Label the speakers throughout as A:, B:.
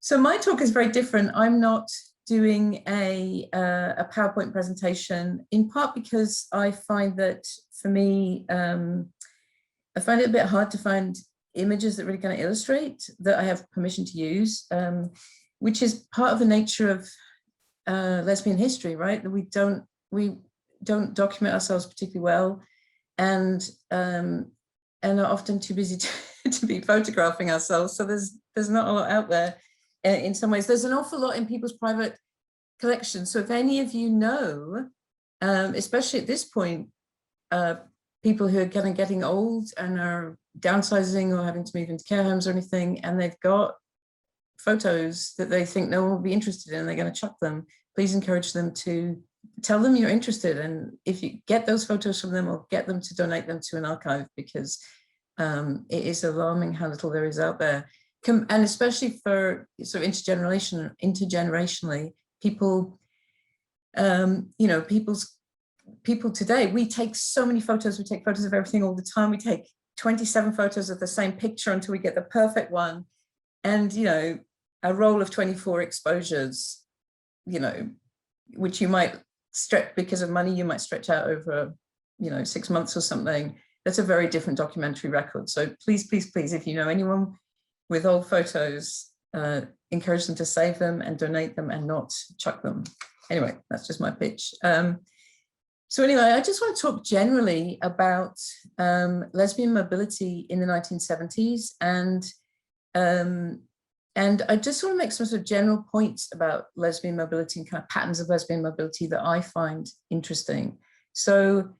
A: So my talk is very different. I'm not doing a PowerPoint presentation, in part because I find that for me, I find it a bit hard to find images that really kind of illustrate that I have permission to use, which is part of the nature of lesbian history, right? That we don't document ourselves particularly well, and are often too busy to be photographing ourselves. So there's not a lot out there. In some ways, there's an awful lot in people's private collections. So if any of you know, especially at this point, people who are kind of getting old and are downsizing or having to move into care homes or anything, and they've got photos that they think no one will be interested in, they're going to chuck them, please encourage them to tell them you're interested. And if you get those photos from them, or get them to donate them to an archive, because it is alarming how little there is out there. And especially for sort of intergenerationally, people, people today, we take so many photos, we take photos of everything all the time. We take 27 photos of the same picture until we get the perfect one. And, a roll of 24 exposures, which you might stretch because of money, you might stretch out over, 6 months or something. That's a very different documentary record. So please, please, please, if you know anyone with old photos, encourage them to save them and donate them and not chuck them. Anyway, that's just my pitch. So anyway, I just want to talk generally about lesbian mobility in the 1970s, and I just want to make some sort of general points about lesbian mobility and kind of patterns of lesbian mobility that I find interesting. So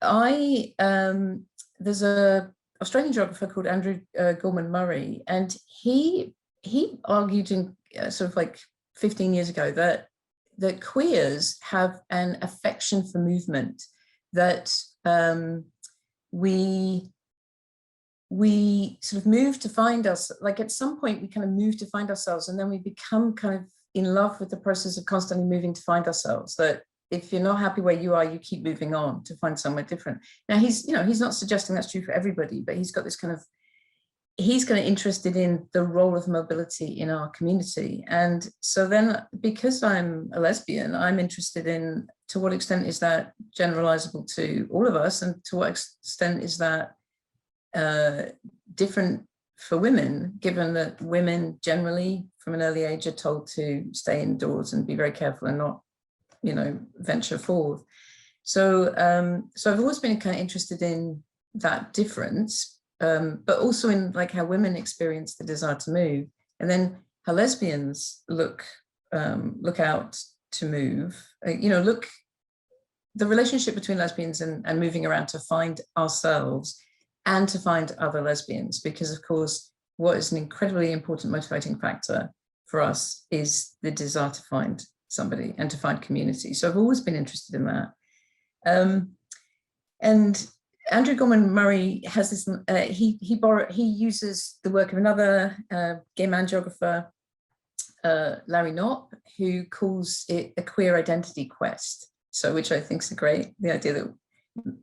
A: there's a Australian geographer called Andrew Gorman Murray, and he argued in sort of like 15 years ago that queers have an affection for movement, that we sort of move to find us, like at some point we kind of move to find ourselves, and then we become kind of in love with the process of constantly moving to find ourselves, that if you're not happy where you are, you keep moving on to find somewhere different. Now he's not suggesting that's true for everybody, but he's got this kind of, he's kind of interested in the role of mobility in our community. And so then, because I'm a lesbian, I'm interested in to what extent is that generalizable to all of us, and to what extent is that different for women, given that women generally from an early age are told to stay indoors and be very careful and not, venture forth. So I've always been kind of interested in that difference, but also in like how women experience the desire to move, and then how lesbians look out to move. The relationship between lesbians and moving around to find ourselves and to find other lesbians, because of course, what is an incredibly important motivating factor for us is the desire to find somebody and to find community. So I've always been interested in that. And Andrew Gorman Murray has this, he uses the work of another gay man geographer, Larry Knopp, who calls it a queer identity quest. So, which I think is the idea that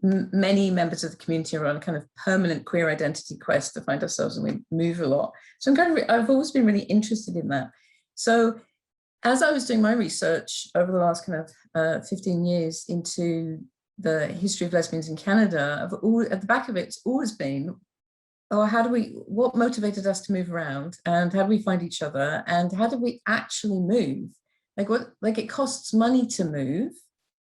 A: many members of the community are on a kind of permanent queer identity quest to find ourselves, and we move a lot. So I've always been really interested in that. So as I was doing my research over the last kind of 15 years into the history of lesbians in Canada, at the back of it's always been, what motivated us to move around, and how do we find each other, and how do we actually move? It costs money to move,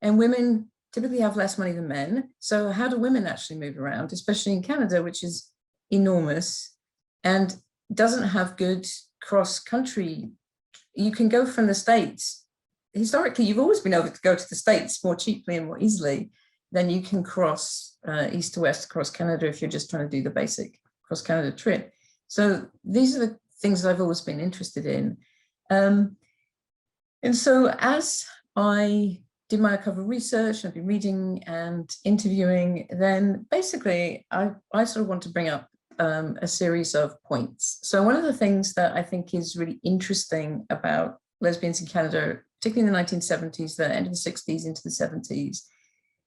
A: and women typically have less money than men. So how do women actually move around, especially in Canada, which is enormous and doesn't have good cross-country. You can go from the States. Historically, you've always been able to go to the States more cheaply and more easily than you can cross east to west across Canada if you're just trying to do the basic cross-Canada trip. So these are the things that I've always been interested in. And so as I did my cover research, I've been reading and interviewing, then basically I sort of want to bring up a series of points. So one of the things that I think is really interesting about lesbians in Canada, particularly in the 1970s, the end of the 60s into the 70s,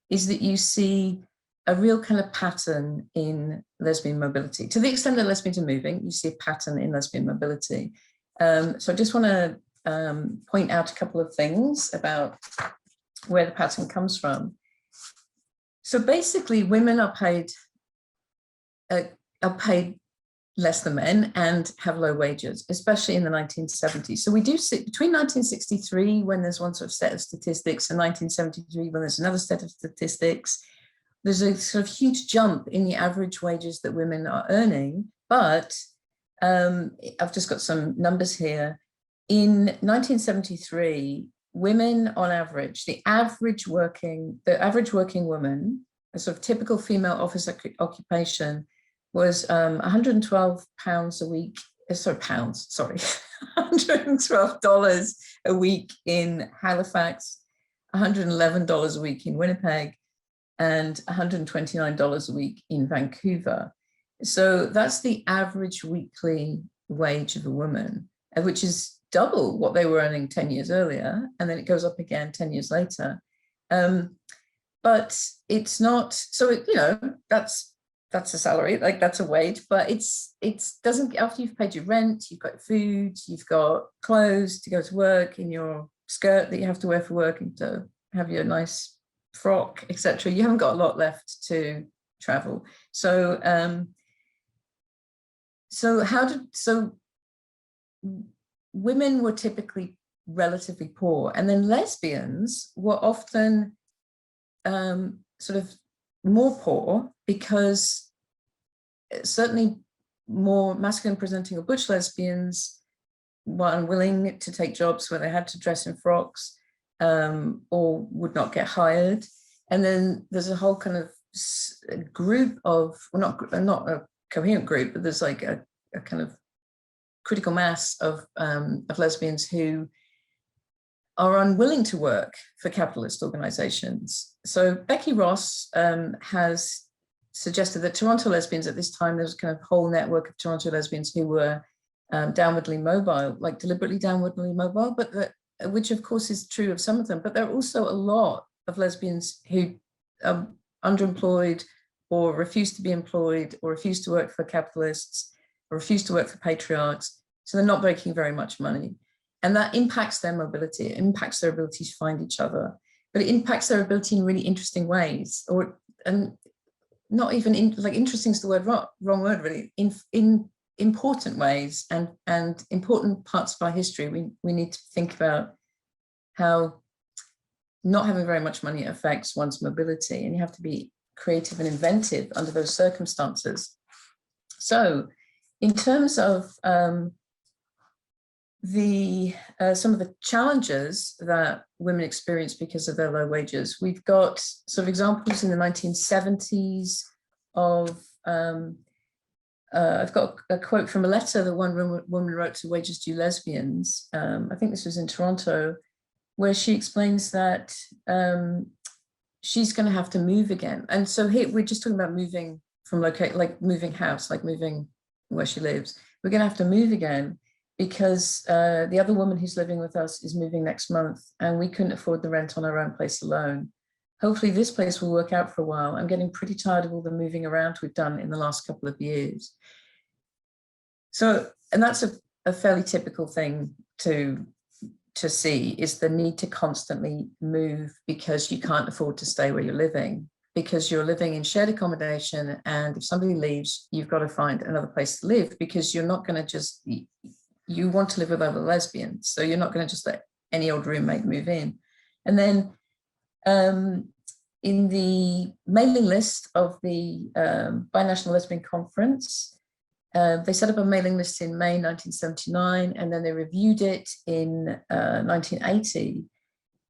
A: is that you see a real kind of pattern in lesbian mobility. To the extent that lesbians are moving, you see a pattern in lesbian mobility. So I just want to point out a couple of things about where the pattern comes from. So basically, women are paid less than men and have low wages, especially in the 1970s. So we do sit between 1963, when there's one sort of set of statistics, and 1973, when there's another set of statistics. There's a sort of huge jump in the average wages that women are earning, but I've just got some numbers here. In 1973, women on average, the average working woman, a sort of typical female office occupation, was £112 a week, $112 a week in Halifax, $111 a week in Winnipeg, and $129 a week in Vancouver. So that's the average weekly wage of a woman, which is double what they were earning 10 years earlier, and then it goes up again 10 years later. But it's not, so it, that's a salary, like that's a wage, but it doesn't, after you've paid your rent, you've got food, you've got clothes to go to work, in your skirt that you have to wear for work, and to have your nice frock, etc. You haven't got a lot left to travel. So women were typically relatively poor, and then lesbians were often sort of more poor, because certainly more masculine presenting or butch lesbians were unwilling to take jobs where they had to dress in frocks, or would not get hired. And then there's a whole kind of group of, well, not a coherent group, but there's like a kind of critical mass of lesbians who are unwilling to work for capitalist organizations. So Becky Ross has suggested that Toronto lesbians at this time, there's a kind of whole network of Toronto lesbians who were downwardly mobile, like deliberately downwardly mobile, but which of course is true of some of them, but there are also a lot of lesbians who are underemployed, or refuse to be employed, or refuse to work for capitalists, or refuse to work for patriarchs. So they're not making very much money. And that impacts their mobility, it impacts their ability to find each other, but it impacts their ability in really interesting ways, and not even interesting is the wrong word really, in important ways, and important parts of our history. We need to think about how not having very much money affects one's mobility, and you have to be creative and inventive under those circumstances. So in terms of some of the challenges that women experience because of their low wages, we've got sort of examples in the 1970s of, I've got a quote from a letter that one woman wrote to Wages Due lesbians. I think this was in Toronto, where she explains that she's going to have to move again. And so here we're just talking about moving from moving house, like moving where she lives. We're going to have to move again, because the other woman who's living with us is moving next month, and we couldn't afford the rent on our own place alone. Hopefully this place will work out for a while. I'm getting pretty tired of all the moving around we've done in the last couple of years. So, and that's a fairly typical thing to see, is the need to constantly move because you can't afford to stay where you're living, because you're living in shared accommodation, and if somebody leaves, you've got to find another place to live, because you're not going to just, you want to live with other lesbians, so you're not going to just let any old roommate move in. And then in the mailing list of the Binational Lesbian Conference, they set up a mailing list in May 1979, and then they reviewed it in 1980.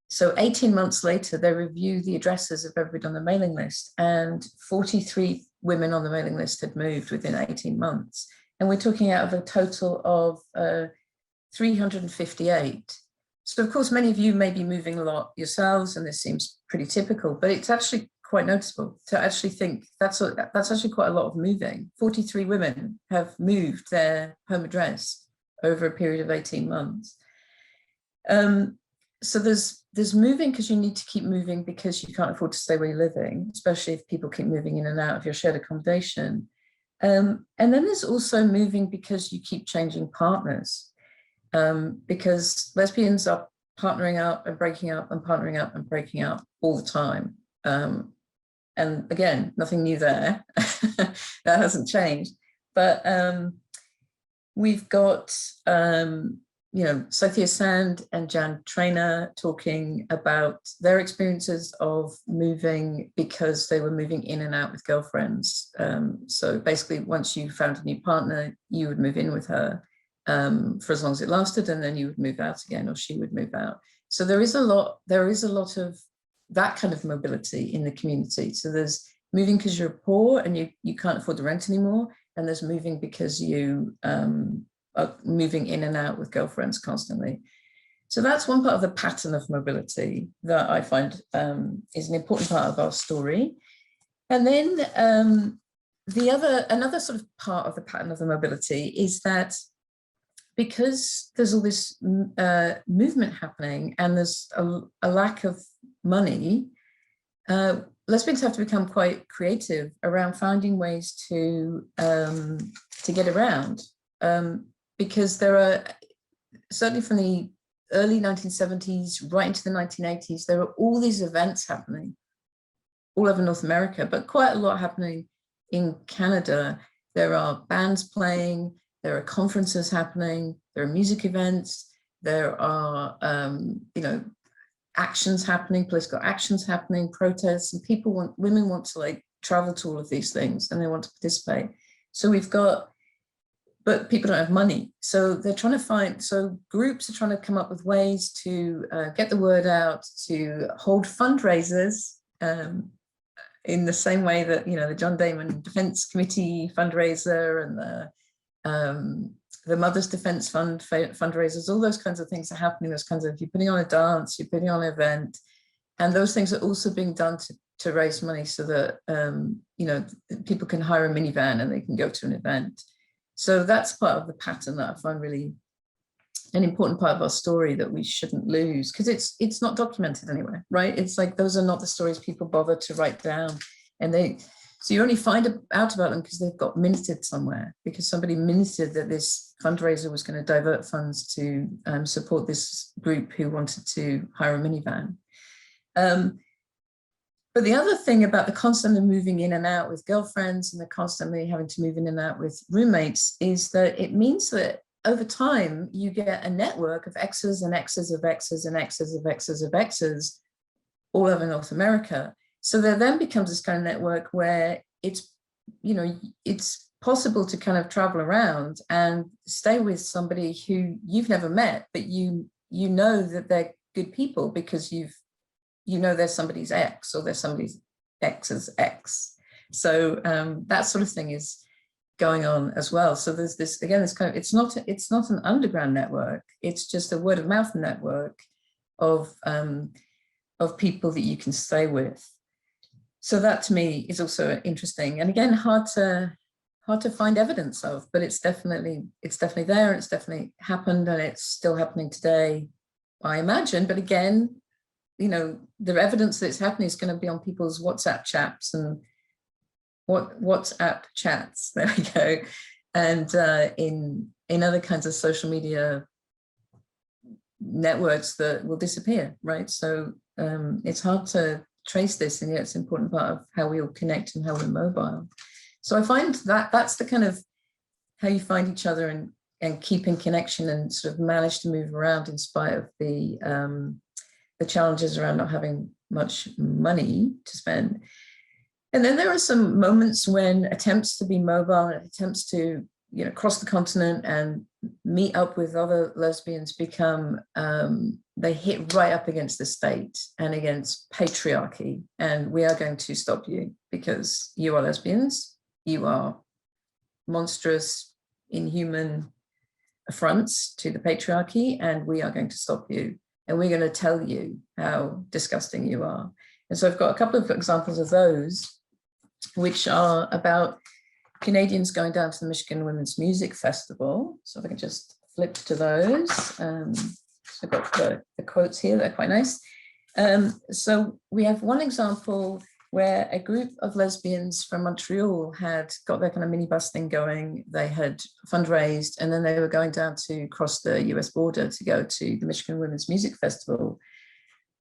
A: So 18 months later, they reviewed the addresses of everybody on the mailing list, and 43 women on the mailing list had moved within 18 months. And we're talking out of a total of 358. So of course, many of you may be moving a lot yourselves, and this seems pretty typical, but it's actually quite noticeable to actually think that's actually quite a lot of moving. 43 women have moved their home address over a period of 18 months. So there's moving because you need to keep moving because you can't afford to stay where you're living, especially if people keep moving in and out of your shared accommodation. And then there's also moving because you keep changing partners. because lesbians are partnering up and breaking up and partnering up and breaking up all the time. And again, nothing new there. That hasn't changed. But we've got, Sophia Sand and Jan Trainer talking about their experiences of moving because they were moving in and out with girlfriends. So basically, once you found a new partner, you would move in with her for as long as it lasted, and then you would move out again, or she would move out. So there is a lot of that kind of mobility in the community. So there's moving because you're poor and you can't afford the rent anymore, and there's moving because you are moving in and out with girlfriends constantly. So that's one part of the pattern of mobility that I find is an important part of our story. And then another sort of part of the pattern of the mobility is that because there's all this movement happening and there's a lack of money, lesbians have to become quite creative around finding ways to get around. Because there are, certainly from the early 1970s right into the 1980s, there are all these events happening all over North America, but quite a lot happening in Canada. There are bands playing, there are conferences happening, there are music events, there are, actions happening, political actions happening, protests, and women want to like travel to all of these things and they want to participate. So but people don't have money. So they're trying to so groups are trying to come up with ways to get the word out, to hold fundraisers in the same way that, the John Damon Defense Committee fundraiser and the Mother's Defense Fund fundraisers, all those kinds of things are happening. Those kinds of, you're putting on a dance, you're putting on an event, and those things are also being done to raise money so that, people can hire a minivan and they can go to an event. So that's part of the pattern that I find really an important part of our story that we shouldn't lose, because it's not documented anywhere, right? It's like those are not the stories people bother to write down, and so you only find out about them because they've got minuted somewhere, because somebody minuted that this fundraiser was going to divert funds to support this group who wanted to hire a minivan. But the other thing about the constantly moving in and out with girlfriends and the constantly having to move in and out with roommates is that it means that over time you get a network of X's and X's of X's and X's of X's of X's all over North America. So there then becomes this kind of network where it's possible to kind of travel around and stay with somebody who you've never met, but you know that they're good people because there's somebody's ex or there's somebody's ex's ex. So that sort of thing is going on as well. So there's this, again, this kind of, it's not an underground network. It's just a word of mouth network of people that you can stay with. So that to me is also interesting. And again, hard to find evidence of, but it's definitely there, and it's definitely happened, and it's still happening today, I imagine. But again, the evidence that it's happening is going to be on people's WhatsApp chats and WhatsApp chats, there we go, and in other kinds of social media networks that will disappear, right? So it's hard to trace this, and yet it's an important part of how we all connect and how we're mobile. So I find that that's the kind of how you find each other and keep in connection and sort of manage to move around in spite of the challenges around not having much money to spend. And then there are some moments when attempts to be mobile and attempts to cross the continent and meet up with other lesbians become, they hit right up against the state and against patriarchy. And we are going to stop you because you are lesbians, you are monstrous, inhuman affronts to the patriarchy, and we are going to stop you. And we're going to tell you how disgusting you are. And so I've got a couple of examples of those, which are about Canadians going down to the Michigan Women's Music Festival. So if I can just flip to those. So I've got the quotes here, they're quite nice. So we have one example where a group of lesbians from Montreal had got their kind of minibus thing going. They had fundraised, and then they were going down to cross the US border to go to the Michigan Women's Music Festival.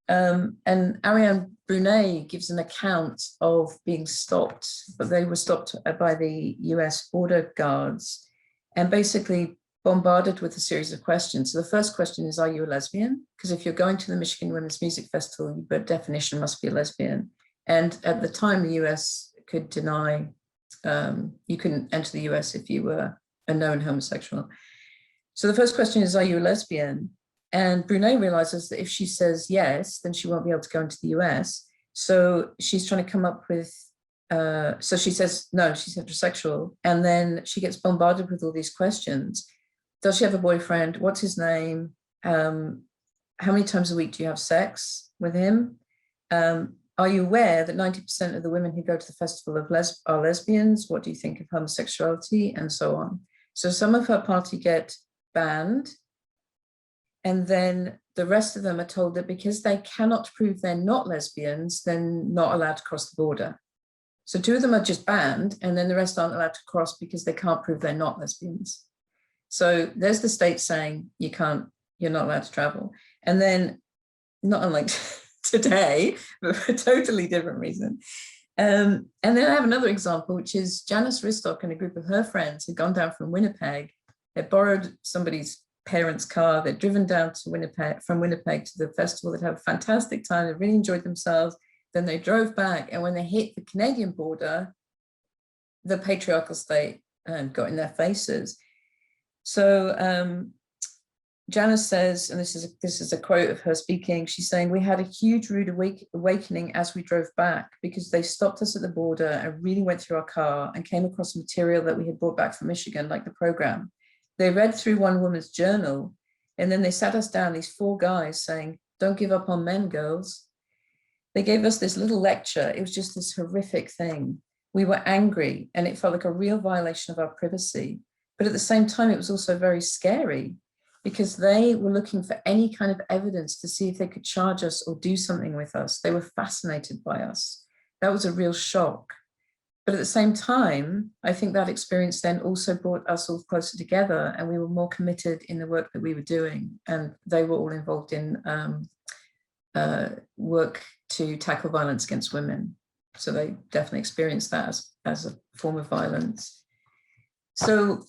A: And Ariane Brunet gives an account of being stopped, but they were stopped by the US border guards and basically bombarded with a series of questions. So the first question is, are you a lesbian? Because if you're going to the Michigan Women's Music Festival, you by definition must be a lesbian. And at the time, the US could deny, you couldn't enter the US if you were a known homosexual. So the first question is, are you a lesbian? And Brunet realizes that if she says yes, then she won't be able to go into the US. So she's trying to come up with, so she says, no, she's heterosexual. And then she gets bombarded with all these questions. Does she have a boyfriend? What's his name? How many times a week do you have sex with him? Are you aware that 90% of the women who go to the Festival of are lesbians? What do you think of homosexuality? And so on. So some of her party get banned. And then the rest of them are told that because they cannot prove they're not lesbians, they're not allowed to cross the border. So 2 of them are just banned, and then the rest aren't allowed to cross because they can't prove they're not lesbians. So there's the state saying you're not allowed to travel. And then, not unlike today, but for a totally different reason. And then I have another example, which is Janice Ristock and a group of her friends had gone down from Winnipeg. They borrowed somebody's parents' car. They'd driven down to Winnipeg, from Winnipeg to the festival. They'd have a fantastic time. They really enjoyed themselves. Then they drove back. And when they hit the Canadian border, the patriarchal state got in their faces. So Janice says, and this is a quote of her speaking, she's saying, we had a huge rude awakening as we drove back because they stopped us at the border and really went through our car and came across material that we had brought back from Michigan, like the program. They read through one woman's journal, and then they sat us down, these 4 guys, saying, don't give up on men, girls. They gave us this little lecture. It was just this horrific thing. We were angry, and it felt like a real violation of our privacy. But at the same time, it was also very scary because they were looking for any kind of evidence to see if they could charge us or do something with us. They were fascinated by us. That was a real shock. But at the same time, I think that experience then also brought us all closer together, and we were more committed in the work that we were doing. And they were all involved in work to tackle violence against women. So they definitely experienced that as a form of violence. So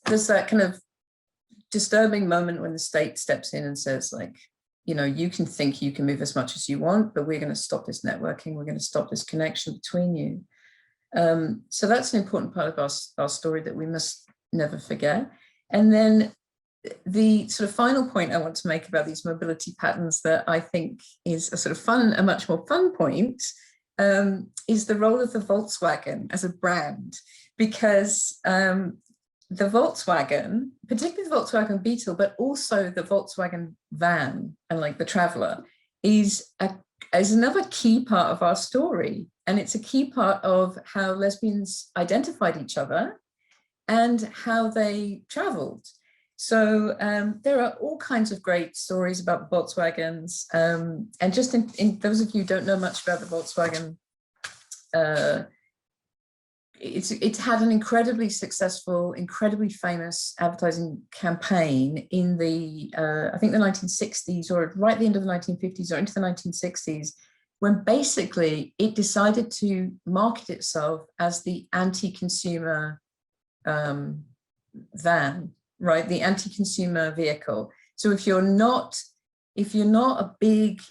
A: there's that kind of disturbing moment when the state steps in and says, like, you know, you can think you can move as much as you want, but we're going to stop this networking. We're going to stop this connection between you. So that's an important part of our story that we must never forget. And then the sort of final point I want to make about these mobility patterns that I think is a sort of a much more fun point, is the role of the Volkswagen as a brand. Because the Volkswagen, particularly the Volkswagen Beetle, but also the Volkswagen van and like the Traveller, is another key part of our story. And it's a key part of how lesbians identified each other and how they traveled. So there are all kinds of great stories about the Volkswagens. And just in those of you who don't know much about the Volkswagen, it's had an incredibly successful, incredibly famous advertising campaign in the, I think the 1960s, or right at the end of the 1950s or into the 1960s, when basically it decided to market itself as the anti-consumer van, right? The anti-consumer vehicle. So if you're not a big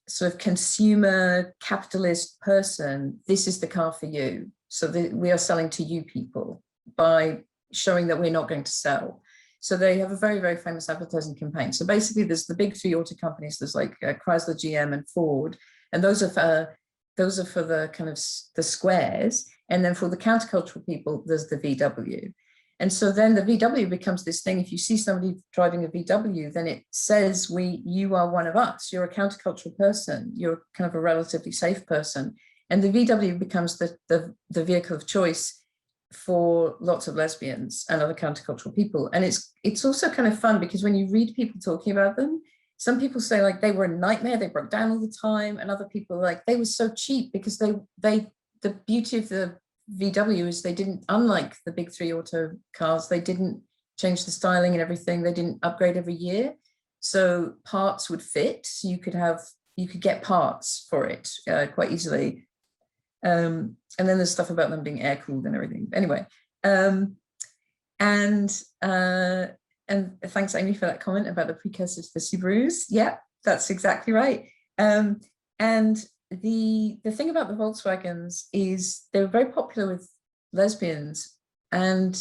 A: sort of consumer capitalist person, this is the car for you. So we are selling to you people by showing that we're not going to sell. So they have a very, very famous advertising campaign. So basically there's the big 3 auto companies, there's like Chrysler, GM and Ford. And those are for the kind of the squares. And then for the countercultural people, there's the VW. And so then the VW becomes this thing. If you see somebody driving a VW, then it says, you are one of us. You're a countercultural person. You're kind of a relatively safe person. And the VW becomes the vehicle of choice for lots of lesbians and other countercultural people. And it's also kind of fun because when you read people talking about them, some people say like they were a nightmare, they broke down all the time, and other people like they were so cheap because the beauty of the VW is they didn't, unlike the big three auto cars, they didn't change the styling and everything, they didn't upgrade every year, so parts would fit, so you could get parts for it quite easily. And then there's stuff about them being air cooled and everything. Anyway, and thanks, Amy, for that comment about the precursor to the Subarus. Yeah, that's exactly right. And the thing about the Volkswagens is they were very popular with lesbians, and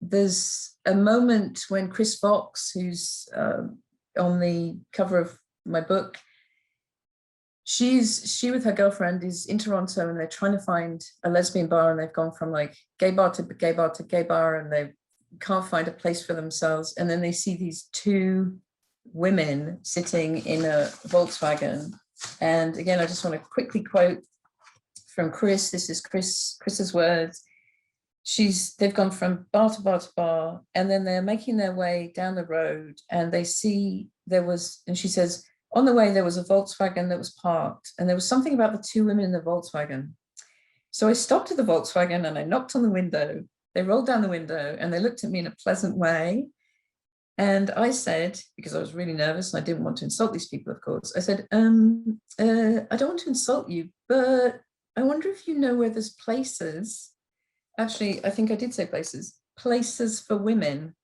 A: there's a moment when Chris Fox, who's on the cover of my book, she with her girlfriend is in Toronto, and they're trying to find a lesbian bar, and they've gone from like gay bar to gay bar to gay bar, and they can't find a place for themselves. And then they see these two women sitting in a Volkswagen. And again, I just want to quickly quote from Chris. This is Chris's words. They've gone from bar to bar to bar, and then they're making their way down the road, and they see and she says, on the way, there was a Volkswagen that was parked, and there was something about the two women in the Volkswagen. So I stopped at the Volkswagen and I knocked on the window. They rolled down the window and they looked at me in a pleasant way. And I said, because I was really nervous and I didn't want to insult these people, of course, I said, I don't want to insult you, but I wonder if you know where there's places. Actually, I think I did say places for women.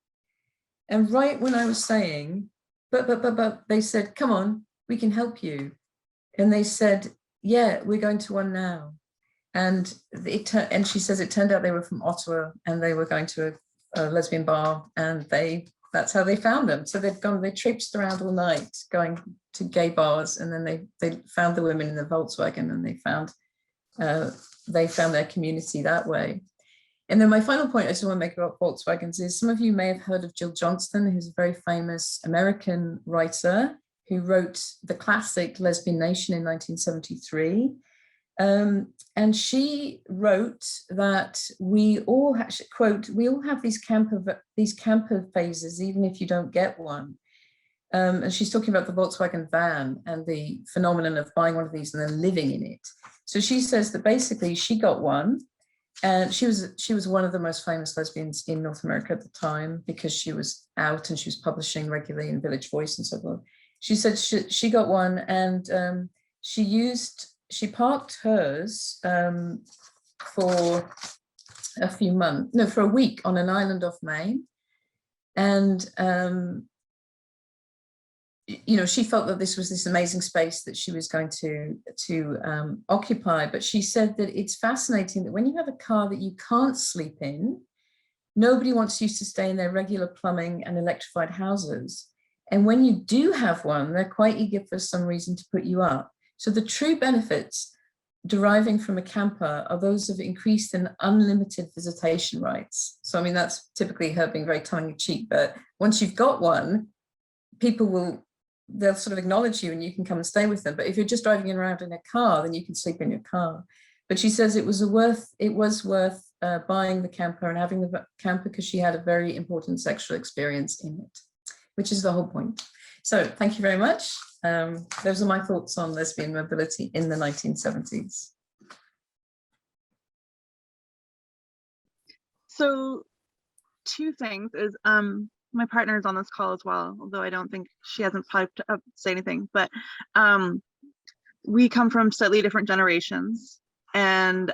A: And right when I was saying, but they said, come on, we can help you. And they said, yeah, we're going to one now. And she says it turned out they were from Ottawa, and they were going to a lesbian bar, and that's how they found them. So they traipsed around all night going to gay bars, and then they found the women in the Volkswagen, and they found their community that way. And then my final point I just want to make about Volkswagens is, some of you may have heard of Jill Johnston, who's a very famous American writer who wrote the classic Lesbian Nation in 1973. And she wrote that we all, quote, we all have these camper phases, even if you don't get one. And she's talking about the Volkswagen van and the phenomenon of buying one of these and then living in it. So she says that basically she got one. And she was one of the most famous lesbians in North America at the time, because she was out and she was publishing regularly in Village Voice and so on. She said she got one, and she parked hers for a week on an island off Maine. And she felt that this was this amazing space that she was going to occupy. But she said that it's fascinating that when you have a car that you can't sleep in, nobody wants you to stay in their regular plumbing and electrified houses. And when you do have one, they're quite eager for some reason to put you up. So the true benefits deriving from a camper are those of increased and unlimited visitation rights. So, I mean, that's typically her being very tongue-in-cheek, but once you've got one, they'll sort of acknowledge you and you can come and stay with them. But if you're just driving around in a car, then you can sleep in your car. But she says it was worth buying the camper and having the camper because she had a very important sexual experience in it, which is the whole point. So thank you very much. Those are my thoughts on lesbian mobility in the 1970s.
B: So two things is, my partner is on this call as well, although I don't think she hasn't piped up to say anything, but we come from slightly different generations, and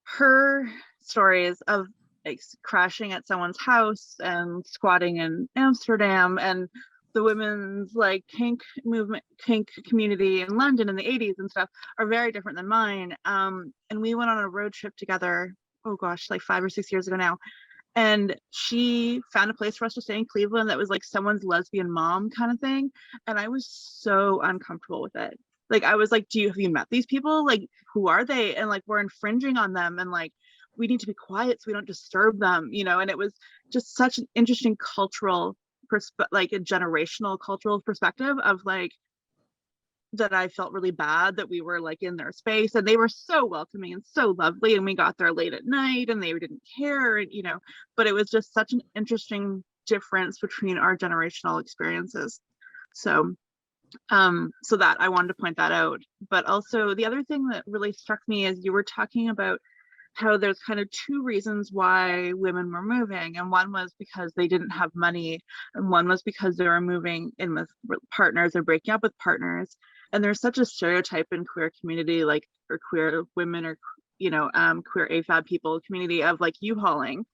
B: her stories of like crashing at someone's house and squatting in Amsterdam, and the women's like kink community in London in the 80s and stuff are very different than mine. And we went on a road trip together, oh gosh, like 5 or 6 years ago now. And she found a place for us to stay in Cleveland that was like someone's lesbian mom kind of thing. And I was so uncomfortable with it. Like, I was like, have you met these people? Like, who are they? And like, we're infringing on them. And like, we need to be quiet so we don't disturb them, and it was just such an interesting cultural like a generational cultural perspective of like, that I felt really bad that we were like in their space, and they were so welcoming and so lovely, and we got there late at night and they didn't care, but it was just such an interesting difference between our generational experiences. So so that I wanted to point that out. But also the other thing that really struck me is you were talking about how there's kind of two reasons why women were moving, and one was because they didn't have money, and one was because they were moving in with partners or breaking up with partners. And there's such a stereotype in queer community, like, or queer women, or queer AFAB people community, of like U-hauling.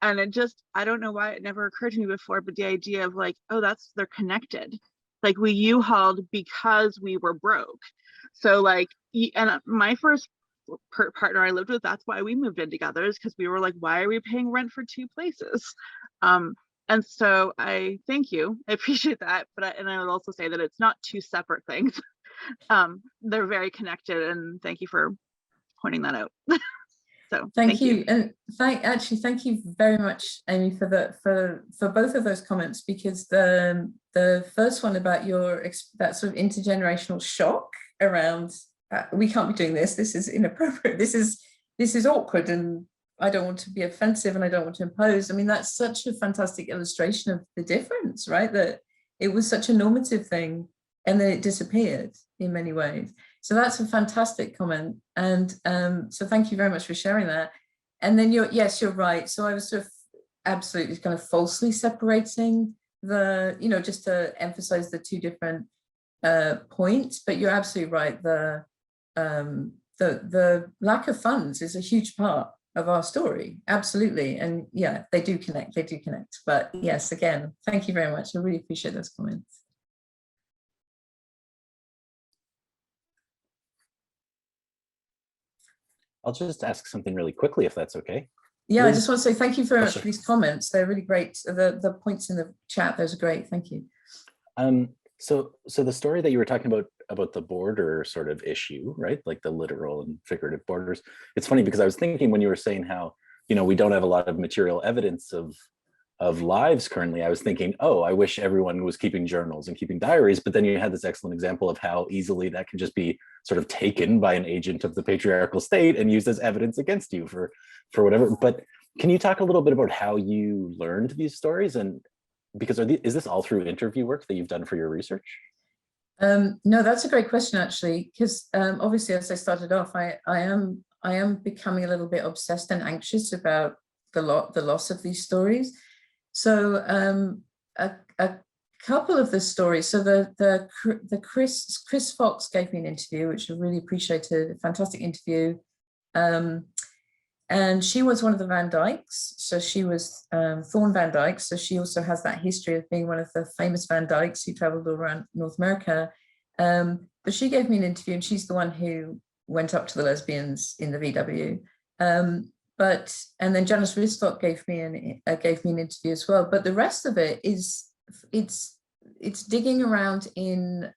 B: And it just, I don't know why it never occurred to me before, but the idea of like, oh, they're connected. Like, we U-hauled because we were broke. So like, and my first partner I lived with, that's why we moved in together, is because we were like, why are we paying rent for two places? And so I thank you, I appreciate that, but I would also say that it's not two separate things. They're very connected, and thank you for pointing that out. So
A: thank you. And thank you very much, Amy, for both of those comments, because the first one about that sort of intergenerational shock around we can't be doing this is inappropriate, this is awkward, and I don't want to be offensive and I don't want to impose. I mean, that's such a fantastic illustration of the difference, right? That it was such a normative thing and then it disappeared in many ways. So that's a fantastic comment. And so thank you very much for sharing that. And then you're right. So I was sort of absolutely kind of falsely separating the, just to emphasize the two different points, but you're absolutely right. The lack of funds is a huge part of our story, absolutely. And yeah, they do connect. But yes, again, thank you very much. I really appreciate those comments.
C: I'll just ask something really quickly, if that's okay.
A: Yeah, I just want to say thank you very much for these comments. They're really great. The points in the chat, those are great. Thank you.
C: So the story that you were talking about the border sort of issue, right? Like the literal and figurative borders. It's funny because I was thinking when you were saying how, we don't have a lot of material evidence of lives currently, I was thinking, oh, I wish everyone was keeping journals and keeping diaries. But then you had this excellent example of how easily that can just be sort of taken by an agent of the patriarchal state and used as evidence against you for whatever. But can you talk a little bit about how you learned these stories? And because is this all through interview work that you've done for your research?
A: No, that's a great question, actually, because obviously, as I started off, I am becoming a little bit obsessed and anxious about the loss of these stories. So a couple of the stories. So the Chris Fox gave me an interview, which I really appreciated. A fantastic interview. And she was one of the Van Dykes. So she was Thorne Van Dyke. So she also has that history of being one of the famous Van Dykes who traveled all around North America. But she gave me an interview, and she's the one who went up to the lesbians in the VW. And then Janice Risstock gave me an interview as well. But the rest of it is it's digging around in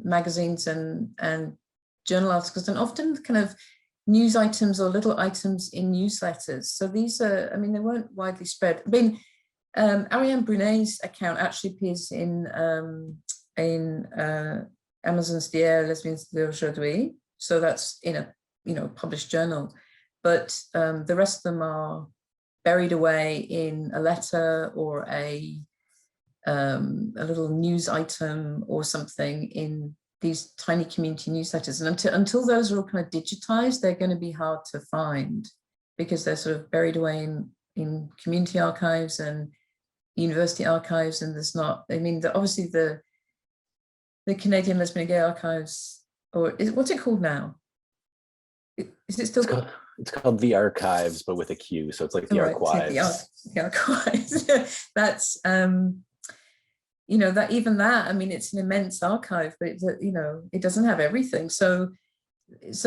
A: magazines and journal articles, and often kind of news items or little items in newsletters. So these are, I mean, they weren't widely spread. I mean, Ariane Brunet's account actually appears in Amazon's Dear Lesbians d'Aujourd'hui. So that's in a published journal. But the rest of them are buried away in a letter or a little news item or something in these tiny community newsletters. And until those are all kind of digitized, they're going to be hard to find because they're sort of buried away in community archives and university archives. And there's not, I mean, obviously the Canadian Lesbian and Gay Archives, or what's it called now? Is it still?
C: It's called The Archives, but with a Q. So it's like the archives.
A: The archives. That's, that even that, I mean, it's an immense archive, but it doesn't have everything. So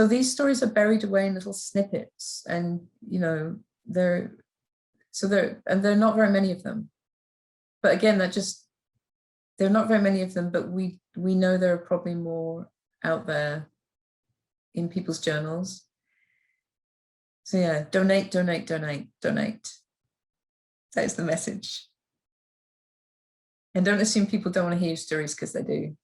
A: these stories are buried away in little snippets, and they're not very many of them. But again, there are not very many of them, but we know there are probably more out there in people's journals. So yeah, donate. That is the message. And don't assume people don't want to hear your stories, because they do.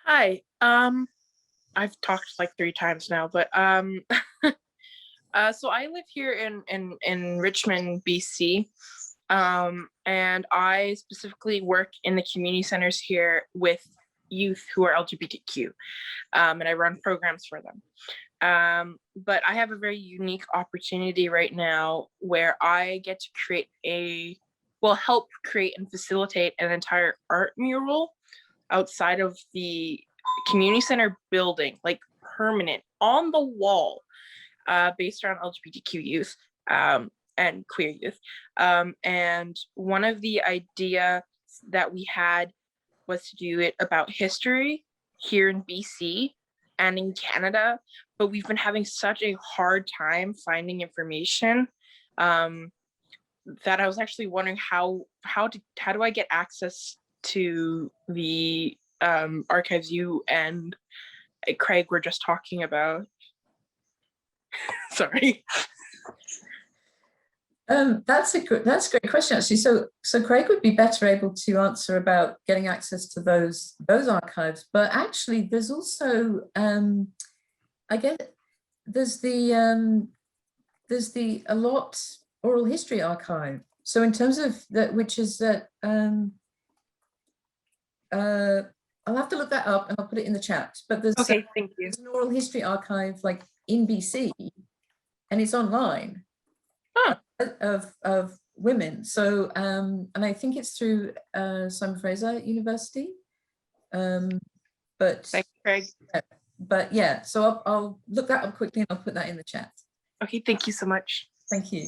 D: Hi, I've talked like 3 times now, but So I live here in Richmond, BC, and I specifically work in the community centers here with youth who are LGBTQ, and I run programs for them. But I have a very unique opportunity right now where I get to help create and facilitate an entire art mural outside of the community center building, like permanent on the wall, based around LGBTQ youth and queer youth. And one of the ideas that we had was to do it about history here in BC and in Canada, but we've been having such a hard time finding information that I was actually wondering how do I get access to the archives you and Craig were just talking about. Sorry.
A: That's a great question, actually. So Craig would be better able to answer about getting access to those archives. But actually, there's also I guess there's the a lot oral history archive. So in terms of that, which is that I'll have to look that up and I'll put it in the chat. But there's
D: Okay, thank you.
A: there's an oral history archive like in BC, and it's online.
D: Huh.
A: Of women. So and I think it's through Simon Fraser University.
D: Thanks, Craig.
A: But yeah, so I'll look that up quickly and I'll put that in the chat.
D: Okay, thank you so much.
A: Thank you.